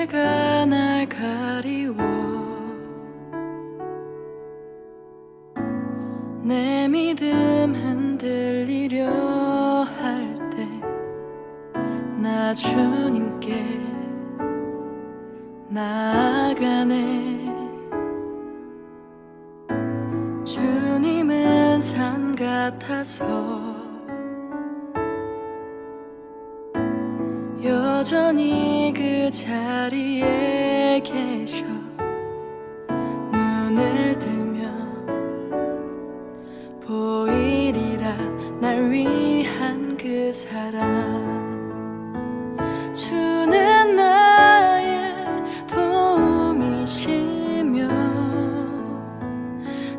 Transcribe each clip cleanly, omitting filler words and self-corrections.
안개가 날 가리워 내 믿음 흔들리려 할 때 나 주님께 나아가네. 주님은 산 같아서 여전히 그 자리에 계셔. 눈을 들면 보이리라 날 위한 그 사랑. 주는 나의 도움이시며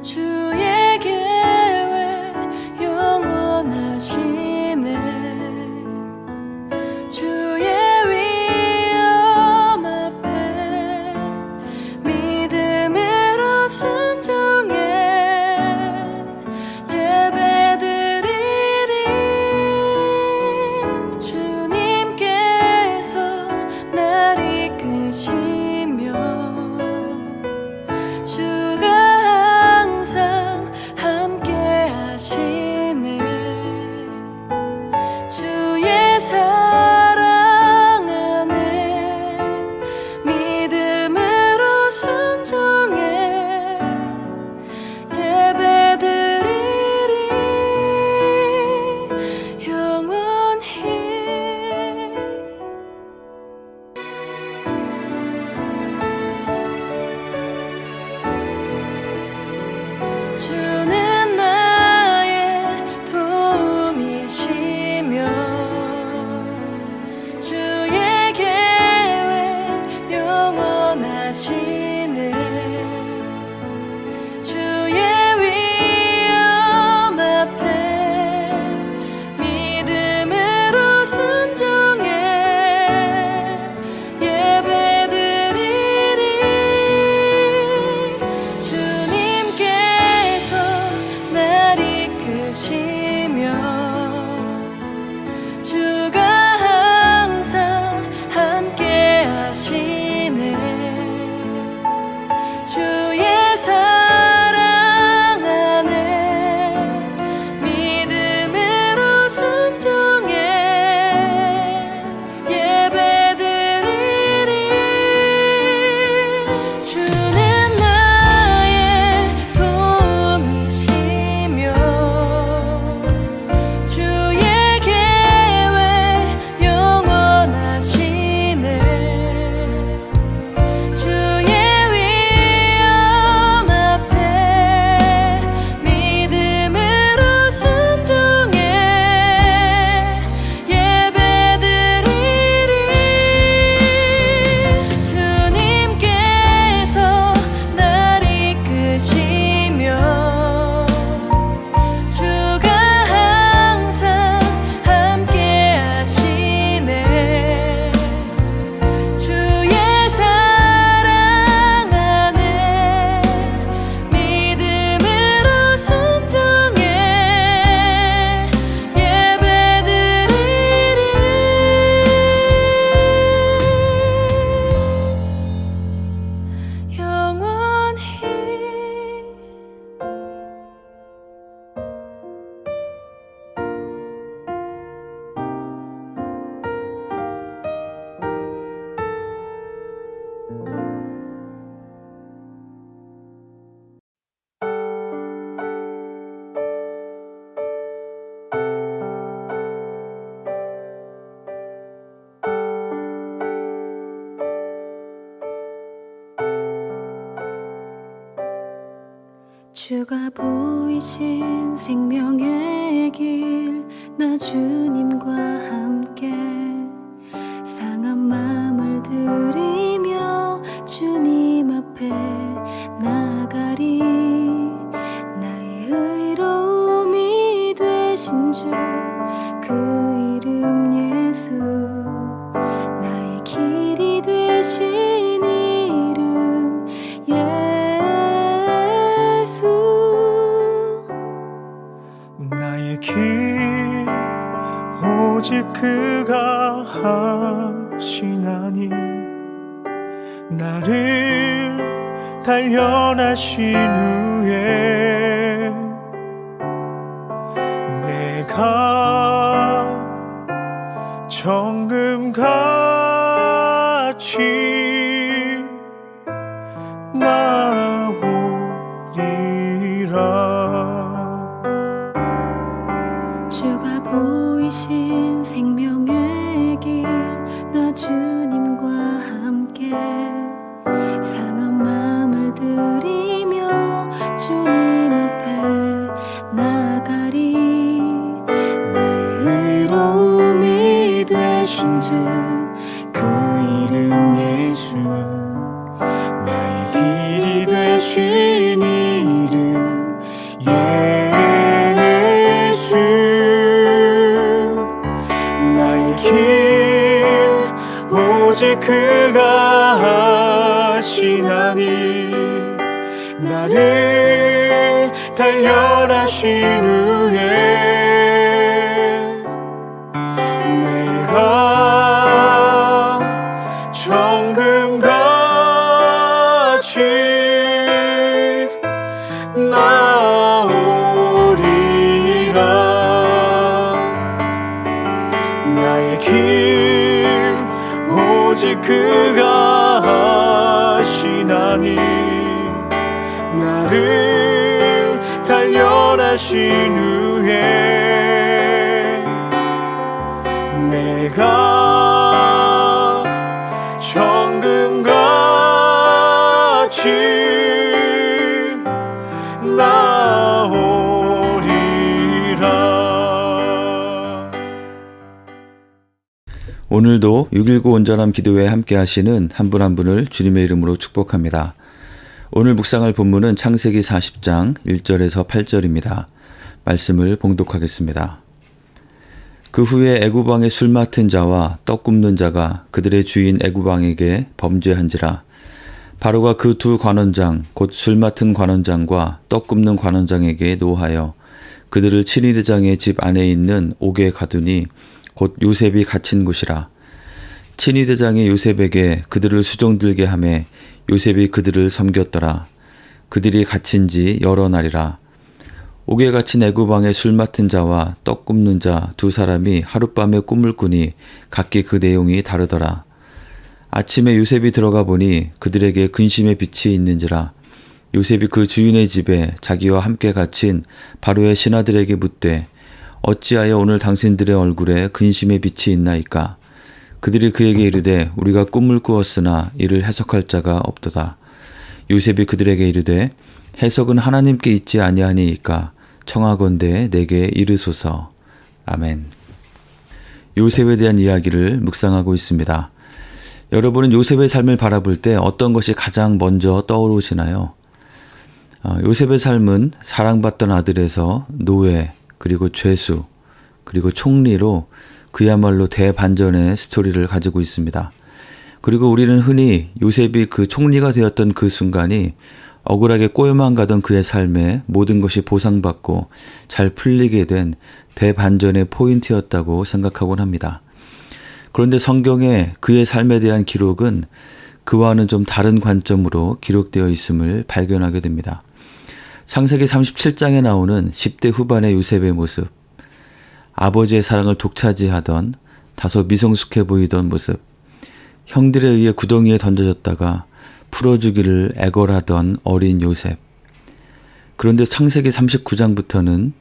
주의 계획 영원하시네. 주의 위엄 앞에 믿음으로 순종해 예배드리리. 주님께서 날 이끄시며 주가 항상 함께 하시네. 주의 사랑 안에 믿음으로 순종해 예배드리리 영원히. 주는 나의 도움이시며 주의 계획 영원하시네. 주의 위엄 앞에 믿음으로 순종해 예배드리리. 주님께서 날 이끄시며 주가 항상 함께 하시네. 주의 사랑 안에 믿음으로 순종해 예배드리리. 주는 나의 도움이시며 주의 계획 영원하시네. 주의 위엄 앞에 믿음으로 순종해 예배드리리. 주님께서 날 이끄시며 주가 항상 함께 하시네. 주의 사랑 안에 믿음으로 순종해 예배드리리 영원히. 주가 보이신 생명의 길, 나 주님과 함께 상한 마음을 들이며 주님 앞에 나가리. 나의 의로움이 되신 주 그 이름 예수, 나의 길이 되신 이름 예수. 나의 길 오직 그가 하시나니 나를 단련하신 후에 내가 정금같이 나오리라. 주가 보이신 생명의 길 나 주님과 함께 상한 마음을 들이며 주님 앞에 나가리. 나의 의로움이 되신 주 그 이름 예수, 나의 길이 되신 이름 예수. 나의 길 오직 그가 하시나니 나를 단련하신 후에 내가 정금같이 나오리라. 나의 길 오직 그가 하시나니 나를 단련하신 후에 내가 정금같이 나오리라. 오늘도 619 온전함 기도회에 함께 하시는 한 분 한 분을 주님의 이름으로 축복합니다. 오늘 묵상할 본문은 창세기 40장 1절에서 8절입니다. 말씀을 봉독하겠습니다. 그 후에 애굽 왕의 술 맡은 자와 떡 굽는 자가 그들의 주인 애굽 왕에게 범죄한지라. 바로가 그 두 관원장 곧 술 맡은 관원장과 떡 굽는 관원장에게 노하여 그들을 친위대장의 집 안에 있는 옥에 가두니 곧 요셉이 갇힌 곳이라. 친위대장이 요셉에게 그들을 수종들게 하매 요셉이 그들을 섬겼더라. 그들이 갇힌 지 여러 날이라. 옥에 갇힌 애굽 왕의 술 맡은 자와 떡 굽는 자 두 사람이 하룻밤에 꿈을 꾸니 각기 그 내용이 다르더라. 아침에 요셉이 들어가 보니 그들에게 근심의 빛이 있는지라. 요셉이 그 주인의 집에 자기와 함께 갇힌 바로의 신하들에게 묻되 어찌하여 오늘 당신들의 얼굴에 근심의 빛이 있나이까? 그들이 그에게 이르되 우리가 꿈을 꾸었으나 이를 해석할 자가 없도다. 요셉이 그들에게 이르되 해석은 하나님께 있지 아니하니이까 청하건대 내게 이르소서. 아멘. 요셉에 대한 이야기를 묵상하고 있습니다. 여러분은 요셉의 삶을 바라볼 때 어떤 것이 가장 먼저 떠오르시나요? 요셉의 삶은 사랑받던 아들에서 노예, 그리고 죄수, 그리고 총리로 그야말로 대반전의 스토리를 가지고 있습니다. 그리고 우리는 흔히 요셉이 그 총리가 되었던 그 순간이 억울하게 꼬여만 가던 그의 삶에 모든 것이 보상받고 잘 풀리게 된 대반전의 포인트였다고 생각하곤 합니다. 그런데 성경에 그의 삶에 대한 기록은 그와는 좀 다른 관점으로 기록되어 있음을 발견하게 됩니다. 창세기 37장에 나오는 10대 후반의 요셉의 모습, 아버지의 사랑을 독차지하던 다소 미성숙해 보이던 모습, 형들에 의해 구덩이에 던져졌다가 풀어주기를 애걸하던 어린 요셉. 그런데 창세기 39장부터는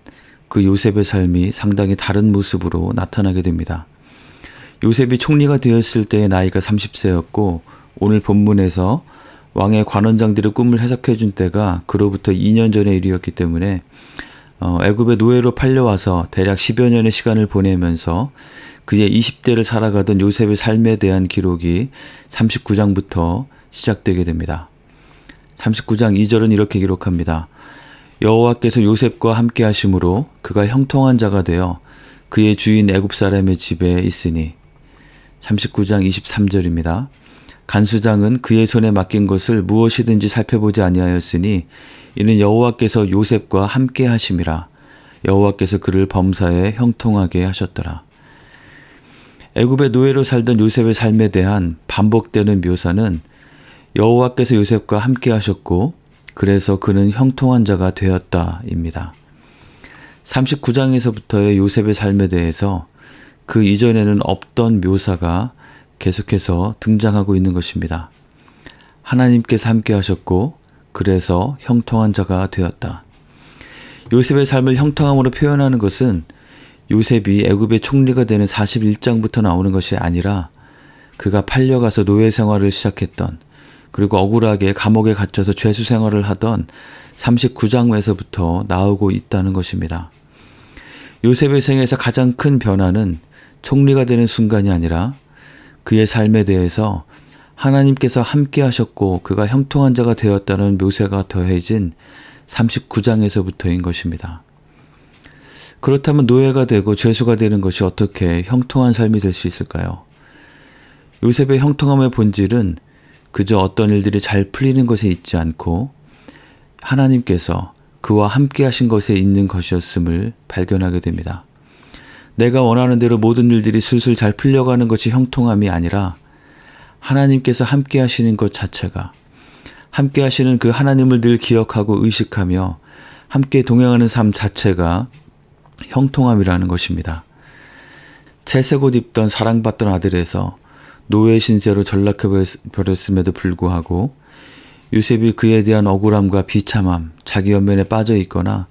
그 요셉의 삶이 상당히 다른 모습으로 나타나게 됩니다. 요셉이 총리가 되었을 때의 나이가 30세였고 오늘 본문에서 왕의 관원장들의 꿈을 해석해 준 때가 그로부터 2년 전의 일이었기 때문에 애굽의 노예로 팔려와서 대략 10여 년의 시간을 보내면서 그의 20대를 살아가던 요셉의 삶에 대한 기록이 39장부터 시작되게 됩니다. 39장 2절은 이렇게 기록합니다. 여호와께서 요셉과 함께 하심으로 그가 형통한 자가 되어 그의 주인 애굽 사람의 집에 있으니. 39장 23절입니다. 간수장은 그의 손에 맡긴 것을 무엇이든지 살펴보지 아니하였으니 이는 여호와께서 요셉과 함께 하심이라. 여호와께서 그를 범사에 형통하게 하셨더라. 애굽의 노예로 살던 요셉의 삶에 대한 반복되는 묘사는 여호와께서 요셉과 함께 하셨고 그래서 그는 형통한 자가 되었다입니다. 39장에서부터의 요셉의 삶에 대해서 그 이전에는 없던 묘사가 계속해서 등장하고 있는 것입니다. 하나님께서 함께 하셨고 그래서 형통한 자가 되었다. 요셉의 삶을 형통함으로 표현하는 것은 요셉이 애굽의 총리가 되는 41장부터 나오는 것이 아니라 그가 팔려가서 노예 생활을 시작했던, 그리고 억울하게 감옥에 갇혀서 죄수 생활을 하던 39장에서부터 나오고 있다는 것입니다. 요셉의 생에서 가장 큰 변화는 총리가 되는 순간이 아니라 그의 삶에 대해서 하나님께서 함께 하셨고 그가 형통한 자가 되었다는 묘사가 더해진 39장에서부터인 것입니다. 그렇다면 노예가 되고 죄수가 되는 것이 어떻게 형통한 삶이 될 수 있을까요? 요셉의 형통함의 본질은 그저 어떤 일들이 잘 풀리는 것에 있지 않고 하나님께서 그와 함께 하신 것에 있는 것이었음을 발견하게 됩니다. 내가 원하는 대로 모든 일들이 술술 잘 풀려가는 것이 형통함이 아니라 하나님께서 함께 하시는 것 자체가, 함께 하시는 그 하나님을 늘 기억하고 의식하며 함께 동행하는 삶 자체가 형통함이라는 것입니다. 채색 옷 입던 사랑받던 아들에서 노예 신세로 전락해버렸음에도 불구하고 요셉이 그에 대한 억울함과 비참함, 자기 연면에 빠져 있거나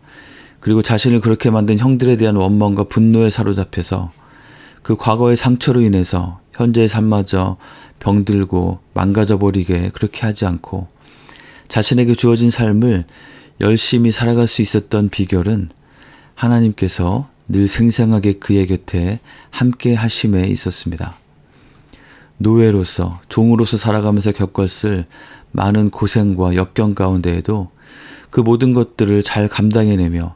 그리고 자신을 그렇게 만든 형들에 대한 원망과 분노에 사로잡혀서 그 과거의 상처로 인해서 현재의 삶마저 병들고 망가져버리게 그렇게 하지 않고 자신에게 주어진 삶을 열심히 살아갈 수 있었던 비결은 하나님께서 늘 생생하게 그의 곁에 함께 하심에 있었습니다. 노예로서, 종으로서 살아가면서 겪었을 많은 고생과 역경 가운데에도 그 모든 것들을 잘 감당해내며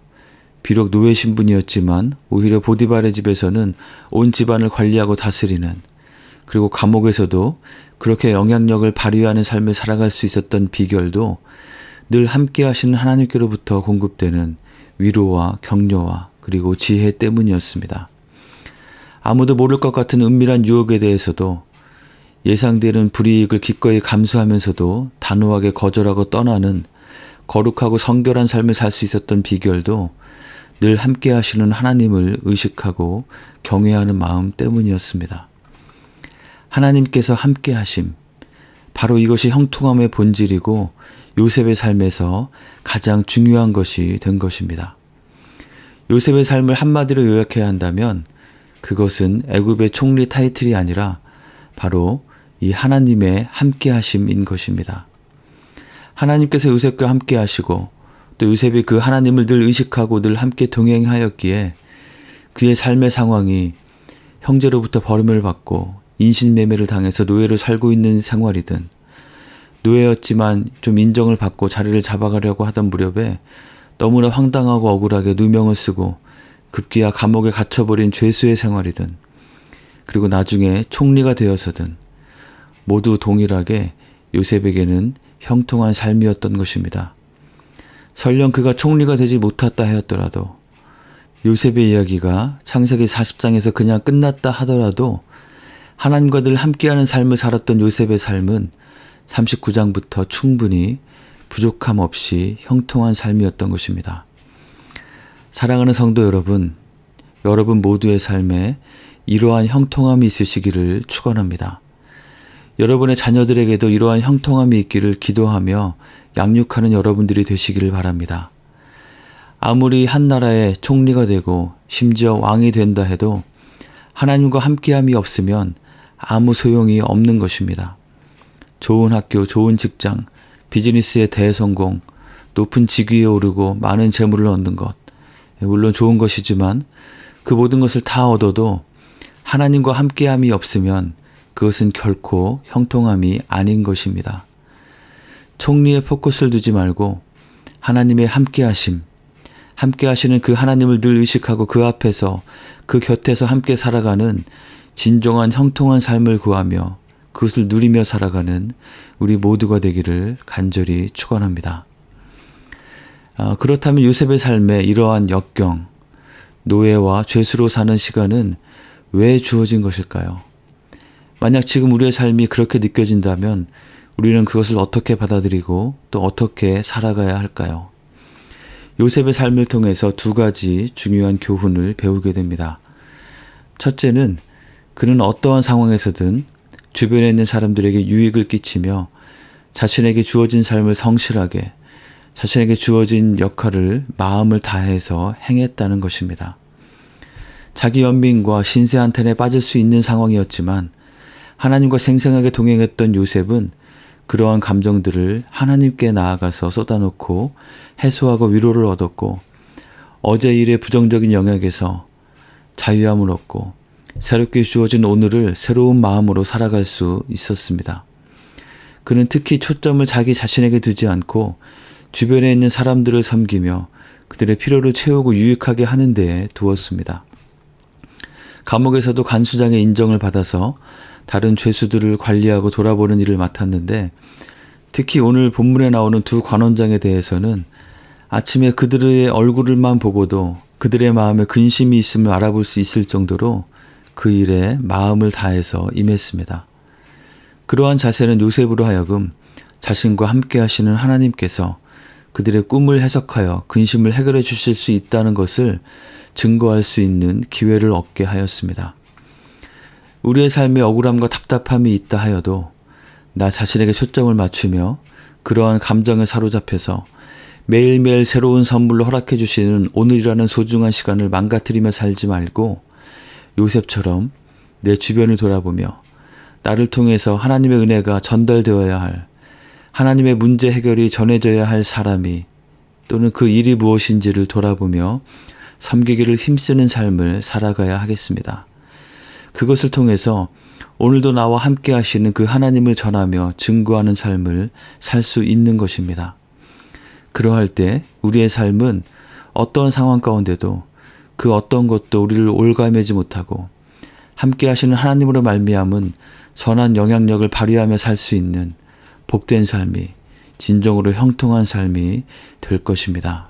비록 노예 신분이었지만 오히려 보디발의 집에서는 온 집안을 관리하고 다스리는, 그리고 감옥에서도 그렇게 영향력을 발휘하는 삶을 살아갈 수 있었던 비결도 늘 함께 하시는 하나님께로부터 공급되는 위로와 격려와 그리고 지혜 때문이었습니다. 아무도 모를 것 같은 은밀한 유혹에 대해서도 예상되는 불이익을 기꺼이 감수하면서도 단호하게 거절하고 떠나는 거룩하고 성결한 삶을 살 수 있었던 비결도 늘 함께 하시는 하나님을 의식하고 경외하는 마음 때문이었습니다. 하나님께서 함께 하심, 바로 이것이 형통함의 본질이고 요셉의 삶에서 가장 중요한 것이 된 것입니다. 요셉의 삶을 한마디로 요약해야 한다면 그것은 애굽의 총리 타이틀이 아니라 바로 이 하나님의 함께 하심인 것입니다. 하나님께서 요셉과 함께 하시고 또 요셉이 그 하나님을 늘 의식하고 늘 함께 동행하였기에 그의 삶의 상황이 형제로부터 버림을 받고 인신매매를 당해서 노예로 살고 있는 생활이든, 노예였지만 좀 인정을 받고 자리를 잡아가려고 하던 무렵에 너무나 황당하고 억울하게 누명을 쓰고 급기야 감옥에 갇혀버린 죄수의 생활이든, 그리고 나중에 총리가 되어서든 모두 동일하게 요셉에게는 형통한 삶이었던 것입니다. 설령 그가 총리가 되지 못했다 하였더라도, 요셉의 이야기가 창세기 40장에서 그냥 끝났다 하더라도 하나님과 늘 함께하는 삶을 살았던 요셉의 삶은 39장부터 충분히 부족함 없이 형통한 삶이었던 것입니다. 사랑하는 성도 여러분, 여러분 모두의 삶에 이러한 형통함이 있으시기를 축원합니다. 여러분의 자녀들에게도 이러한 형통함이 있기를 기도하며 양육하는 여러분들이 되시기를 바랍니다. 아무리 한 나라의 총리가 되고 심지어 왕이 된다 해도 하나님과 함께함이 없으면 아무 소용이 없는 것입니다. 좋은 학교, 좋은 직장, 비즈니스의 대성공, 높은 직위에 오르고 많은 재물을 얻는 것, 물론 좋은 것이지만 그 모든 것을 다 얻어도 하나님과 함께함이 없으면 그것은 결코 형통함이 아닌 것입니다. 총리의 포커스를 두지 말고 하나님의 함께하심, 함께하시는 그 하나님을 늘 의식하고 그 앞에서, 그 곁에서 함께 살아가는 진정한 형통한 삶을 구하며 그것을 누리며 살아가는 우리 모두가 되기를 간절히 축원합니다. 그렇다면 요셉의 삶에 이러한 역경, 노예와 죄수로 사는 시간은 왜 주어진 것일까요? 만약 지금 우리의 삶이 그렇게 느껴진다면 우리는 그것을 어떻게 받아들이고 또 어떻게 살아가야 할까요? 요셉의 삶을 통해서 두 가지 중요한 교훈을 배우게 됩니다. 첫째는 그는 어떠한 상황에서든 주변에 있는 사람들에게 유익을 끼치며 자신에게 주어진 삶을 성실하게, 자신에게 주어진 역할을 마음을 다해서 행했다는 것입니다. 자기 연민과 신세 한탄에 빠질 수 있는 상황이었지만 하나님과 생생하게 동행했던 요셉은 그러한 감정들을 하나님께 나아가서 쏟아놓고 해소하고 위로를 얻었고 어제 일의 부정적인 영역에서 자유함을 얻고 새롭게 주어진 오늘을 새로운 마음으로 살아갈 수 있었습니다. 그는 특히 초점을 자기 자신에게 두지 않고 주변에 있는 사람들을 섬기며 그들의 필요를 채우고 유익하게 하는 데에 두었습니다. 감옥에서도 간수장의 인정을 받아서 다른 죄수들을 관리하고 돌아보는 일을 맡았는데 특히 오늘 본문에 나오는 두 관원장에 대해서는 아침에 그들의 얼굴을만 보고도 그들의 마음에 근심이 있음을 알아볼 수 있을 정도로 그 일에 마음을 다해서 임했습니다. 그러한 자세는 요셉으로 하여금 자신과 함께 하시는 하나님께서 그들의 꿈을 해석하여 근심을 해결해 주실 수 있다는 것을 증거할 수 있는 기회를 얻게 하였습니다. 우리의 삶에 억울함과 답답함이 있다 하여도 나 자신에게 초점을 맞추며 그러한 감정에 사로잡혀서 매일매일 새로운 선물로 허락해 주시는 오늘이라는 소중한 시간을 망가뜨리며 살지 말고 요셉처럼 내 주변을 돌아보며 나를 통해서 하나님의 은혜가 전달되어야 할, 하나님의 문제 해결이 전해져야 할 사람이 또는 그 일이 무엇인지를 돌아보며 섬기기를 힘쓰는 삶을 살아가야 하겠습니다. 그것을 통해서 오늘도 나와 함께 하시는 그 하나님을 전하며 증거하는 삶을 살 수 있는 것입니다. 그러할 때 우리의 삶은 어떤 상황 가운데도 그 어떤 것도 우리를 올가매지 못하고 함께 하시는 하나님으로 말미암은 선한 영향력을 발휘하며 살 수 있는 복된 삶이, 진정으로 형통한 삶이 될 것입니다.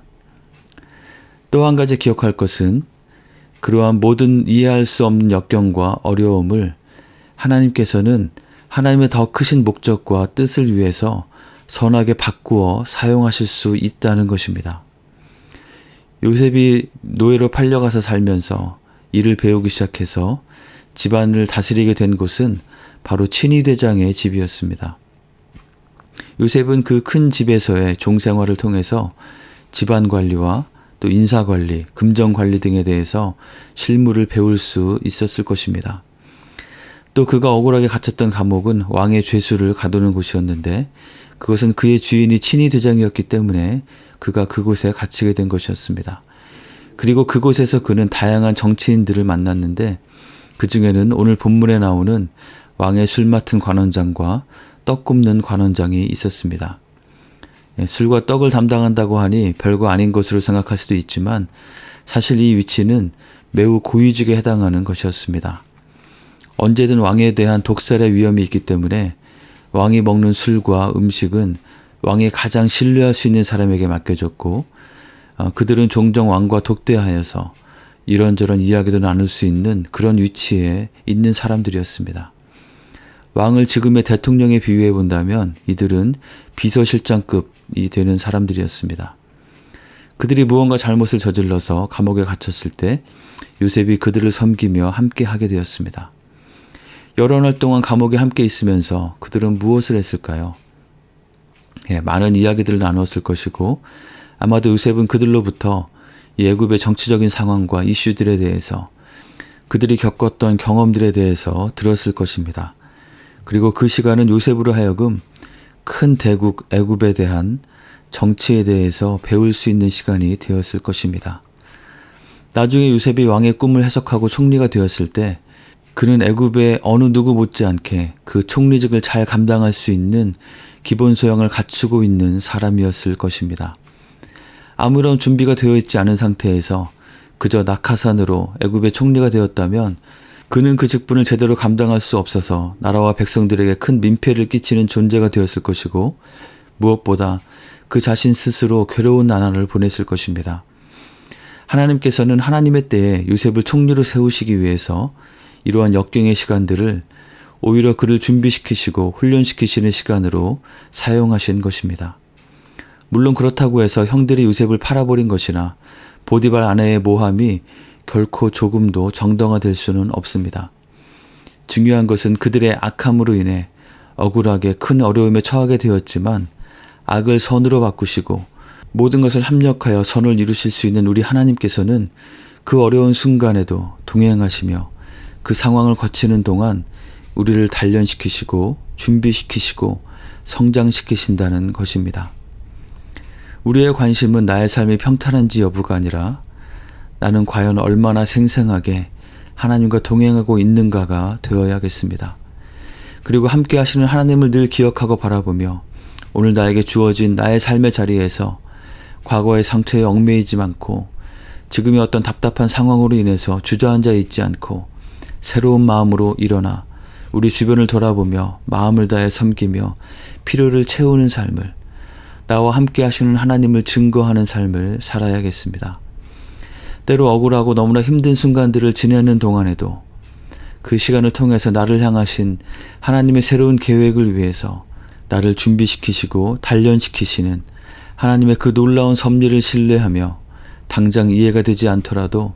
또 한 가지 기억할 것은 그러한 모든 이해할 수 없는 역경과 어려움을 하나님께서는 하나님의 더 크신 목적과 뜻을 위해서 선하게 바꾸어 사용하실 수 있다는 것입니다. 요셉이 노예로 팔려가서 살면서 일을 배우기 시작해서 집안을 다스리게 된 곳은 바로 친위대장의 집이었습니다. 요셉은 그 큰 집에서의 종생활을 통해서 집안 관리와 또 인사 관리, 금전 관리 등에 대해서 실무를 배울 수 있었을 것입니다. 또 그가 억울하게 갇혔던 감옥은 왕의 죄수를 가두는 곳이었는데 그것은 그의 주인이 친위대장이었기 때문에 그가 그곳에 갇히게 된 것이었습니다. 그리고 그곳에서 그는 다양한 정치인들을 만났는데 그 중에는 오늘 본문에 나오는 왕의 술 맡은 관원장과 떡 굽는 관원장이 있었습니다. 술과 떡을 담당한다고 하니 별거 아닌 것으로 생각할 수도 있지만 사실 이 위치는 매우 고위직에 해당하는 것이었습니다. 언제든 왕에 대한 독살의 위험이 있기 때문에 왕이 먹는 술과 음식은 왕이 가장 신뢰할 수 있는 사람에게 맡겨졌고 그들은 종종 왕과 독대하여서 이런저런 이야기도 나눌 수 있는 그런 위치에 있는 사람들이었습니다. 왕을 지금의 대통령에 비유해 본다면 이들은 비서실장급이 되는 사람들이었습니다. 그들이 무언가 잘못을 저질러서 감옥에 갇혔을 때 요셉이 그들을 섬기며 함께 하게 되었습니다. 여러 날 동안 감옥에 함께 있으면서 그들은 무엇을 했을까요? 많은 이야기들을 나누었을 것이고 아마도 요셉은 그들로부터 이 애굽의 정치적인 상황과 이슈들에 대해서 그들이 겪었던 경험들에 대해서 들었을 것입니다. 그리고 그 시간은 요셉으로 하여금 큰 대국 애굽에 대한 정치에 대해서 배울 수 있는 시간이 되었을 것입니다. 나중에 요셉이 왕의 꿈을 해석하고 총리가 되었을 때 그는 애굽의 어느 누구 못지않게 그 총리직을 잘 감당할 수 있는 기본 소양을 갖추고 있는 사람이었을 것입니다. 아무런 준비가 되어 있지 않은 상태에서 그저 낙하산으로 애굽의 총리가 되었다면 그는 그 직분을 제대로 감당할 수 없어서 나라와 백성들에게 큰 민폐를 끼치는 존재가 되었을 것이고 무엇보다 그 자신 스스로 괴로운 나날을 보냈을 것입니다. 하나님께서는 하나님의 때에 요셉을 총리로 세우시기 위해서 이러한 역경의 시간들을 오히려 그를 준비시키시고 훈련시키시는 시간으로 사용하신 것입니다. 물론 그렇다고 해서 형들이 요셉을 팔아버린 것이나 보디발 아내의 모함이 결코 조금도 정당화될 수는 없습니다. 중요한 것은 그들의 악함으로 인해 억울하게 큰 어려움에 처하게 되었지만 악을 선으로 바꾸시고 모든 것을 합력하여 선을 이루실 수 있는 우리 하나님께서는 그 어려운 순간에도 동행하시며 그 상황을 거치는 동안 우리를 단련시키시고 준비시키시고 성장시키신다는 것입니다. 우리의 관심은 나의 삶이 평탄한지 여부가 아니라 나는 과연 얼마나 생생하게 하나님과 동행하고 있는가가 되어야겠습니다. 그리고 함께 하시는 하나님을 늘 기억하고 바라보며 오늘 나에게 주어진 나의 삶의 자리에서 과거의 상처에 얽매이지 않고 지금의 어떤 답답한 상황으로 인해서 주저앉아 있지 않고 새로운 마음으로 일어나 우리 주변을 돌아보며 마음을 다해 섬기며 필요를 채우는 삶을, 나와 함께 하시는 하나님을 증거하는 삶을 살아야겠습니다. 때로 억울하고 너무나 힘든 순간들을 지내는 동안에도 그 시간을 통해서 나를 향하신 하나님의 새로운 계획을 위해서 나를 준비시키시고 단련시키시는 하나님의 그 놀라운 섭리를 신뢰하며 당장 이해가 되지 않더라도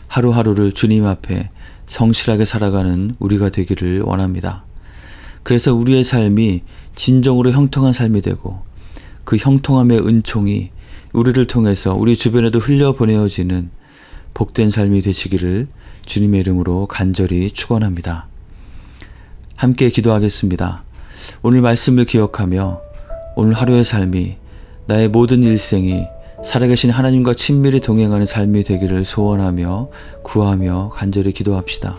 하루하루를 주님 앞에 성실하게 살아가는 우리가 되기를 원합니다. 그래서 우리의 삶이 진정으로 형통한 삶이 되고 그 형통함의 은총이 우리를 통해서 우리 주변에도 흘려보내어지는 복된 삶이 되시기를 주님의 이름으로 간절히 축원합니다. 함께 기도하겠습니다. 오늘 말씀을 기억하며 오늘 하루의 삶이 나의 모든 일생이 살아계신 하나님과 친밀히 동행하는 삶이 되기를 소원하며 구하며 간절히 기도합시다.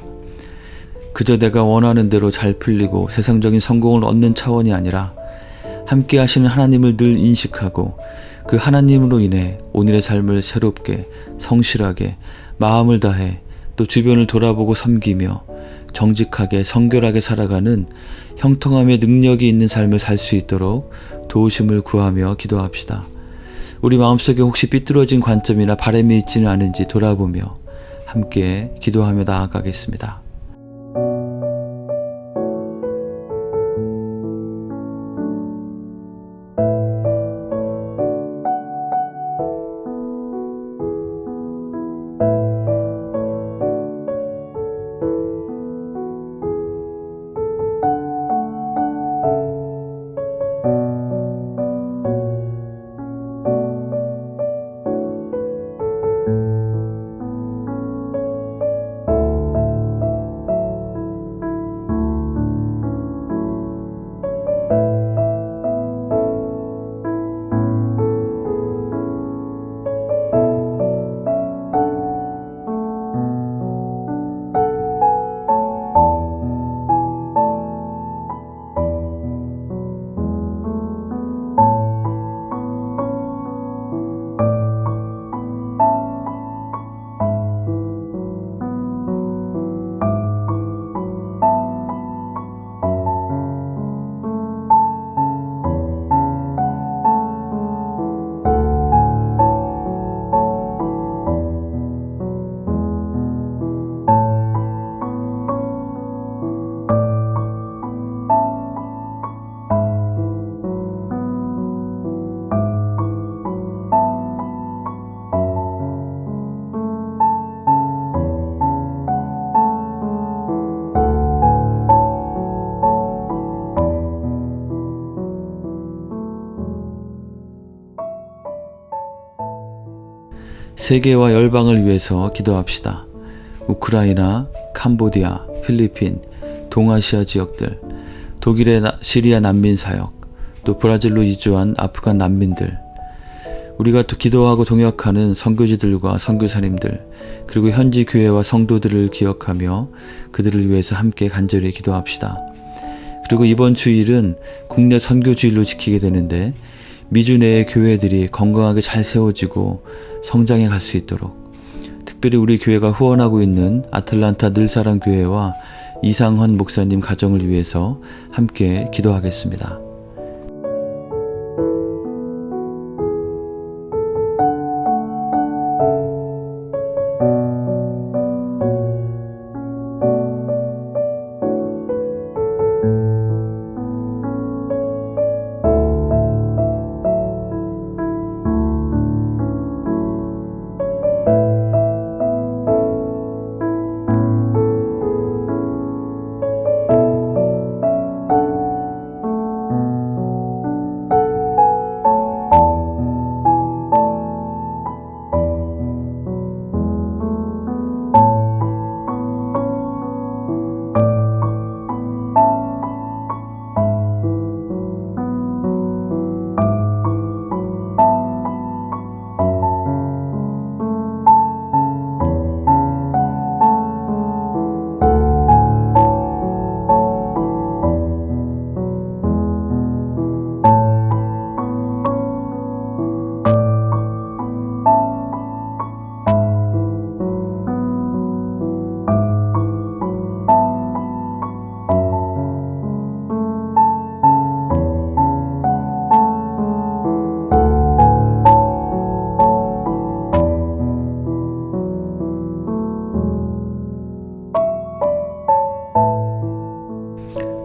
그저 내가 원하는 대로 잘 풀리고 세상적인 성공을 얻는 차원이 아니라 함께 하시는 하나님을 늘 인식하고 그 하나님으로 인해 오늘의 삶을 새롭게 성실하게 마음을 다해 또 주변을 돌아보고 섬기며 정직하게 성결하게 살아가는 형통함의 능력이 있는 삶을 살 수 있도록 도우심을 구하며 기도합시다. 우리 마음속에 혹시 삐뚤어진 관점이나 바람이 있지는 않은지 돌아보며 함께 기도하며 나아가겠습니다. 세계와 열방을 위해서 기도합시다. 우크라이나, 캄보디아, 필리핀, 동아시아 지역들, 독일의 시리아 난민 사역, 또 브라질로 이주한 아프간 난민들, 우리가 또 기도하고 동역하는 선교지들과 선교사님들, 그리고 현지 교회와 성도들을 기억하며 그들을 위해서 함께 간절히 기도합시다. 그리고 이번 주일은 국내 선교주일로 지키게 되는데 미주 내의 교회들이 건강하게 잘 세워지고 성장해 갈 수 있도록, 특별히 우리 교회가 후원하고 있는 아틀란타 늘사랑 교회와 이상헌 목사님 가정을 위해서 함께 기도하겠습니다.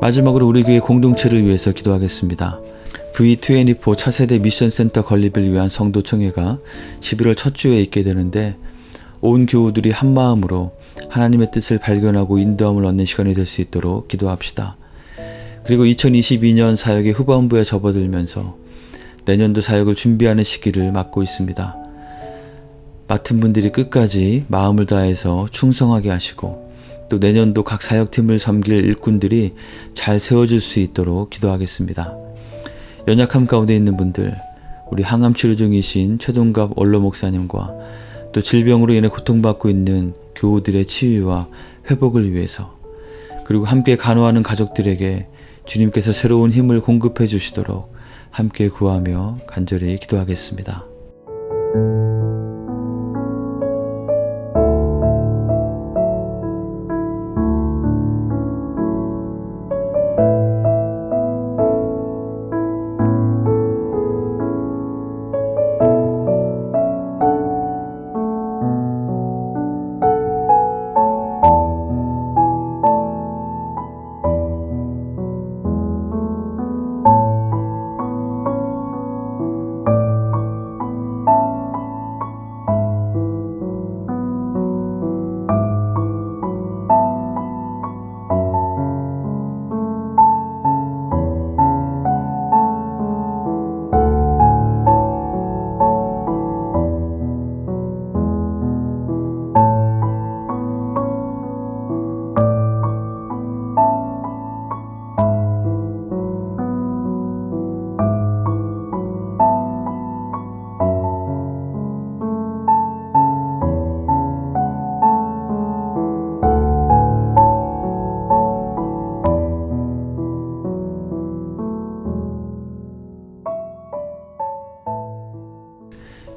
마지막으로 우리 교회 공동체를 위해서 기도하겠습니다. V24 차세대 미션센터 건립을 위한 성도총회가 11월 첫 주에 있게 되는데 온 교우들이 한마음으로 하나님의 뜻을 발견하고 인도함을 얻는 시간이 될 수 있도록 기도합시다. 그리고 2022년 사역의 후반부에 접어들면서 내년도 사역을 준비하는 시기를 맞고 있습니다. 맡은 분들이 끝까지 마음을 다해서 충성하게 하시고 또 내년도 각 사역팀을 섬길 일꾼들이 잘 세워질 수 있도록 기도하겠습니다. 연약함 가운데 있는 분들, 우리 항암 치료 중이신 최동갑 원로 목사님과 또 질병으로 인해 고통받고 있는 교우들의 치유와 회복을 위해서, 그리고 함께 간호하는 가족들에게 주님께서 새로운 힘을 공급해 주시도록 함께 구하며 간절히 기도하겠습니다.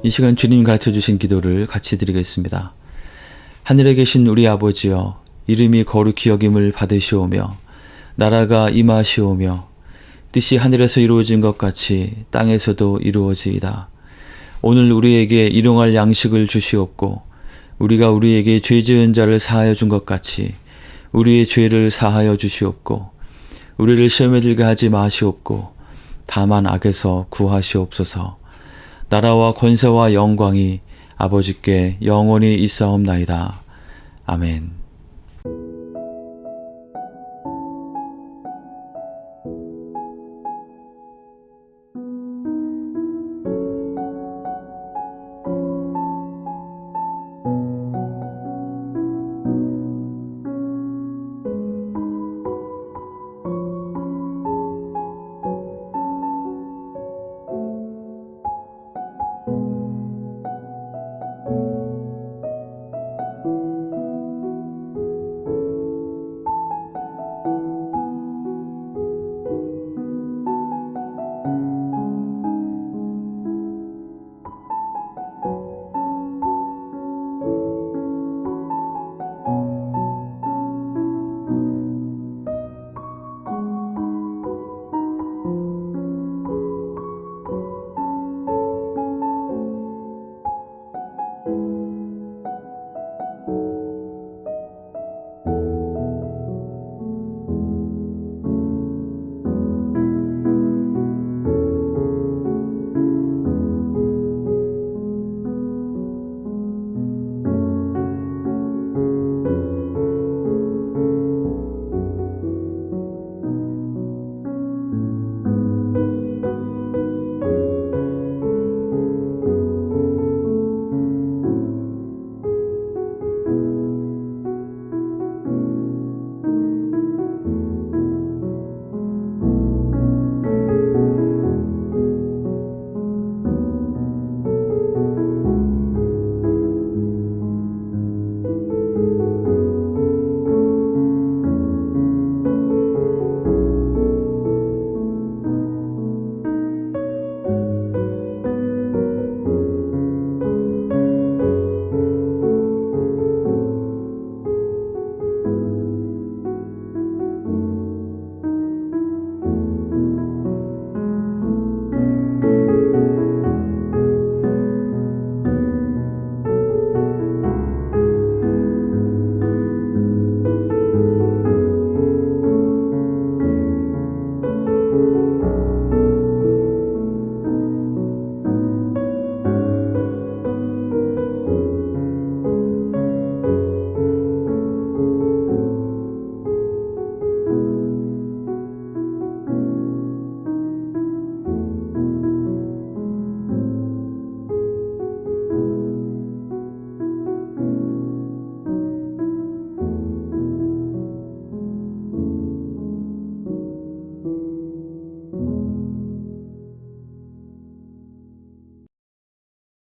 이 시간 주님 가르쳐 주신 기도를 같이 드리겠습니다. 하늘에 계신 우리 아버지여, 이름이 거룩히 여김을 받으시오며 나라가 임하시오며 뜻이 하늘에서 이루어진 것 같이 땅에서도 이루어지이다. 오늘 우리에게 일용할 양식을 주시옵고 우리가 우리에게 죄 지은 자를 사하여 준 것 같이 우리의 죄를 사하여 주시옵고 우리를 시험에 들게 하지 마시옵고 다만 악에서 구하시옵소서. 나라와 권세와 영광이 아버지께 영원히 있사옵나이다. 아멘.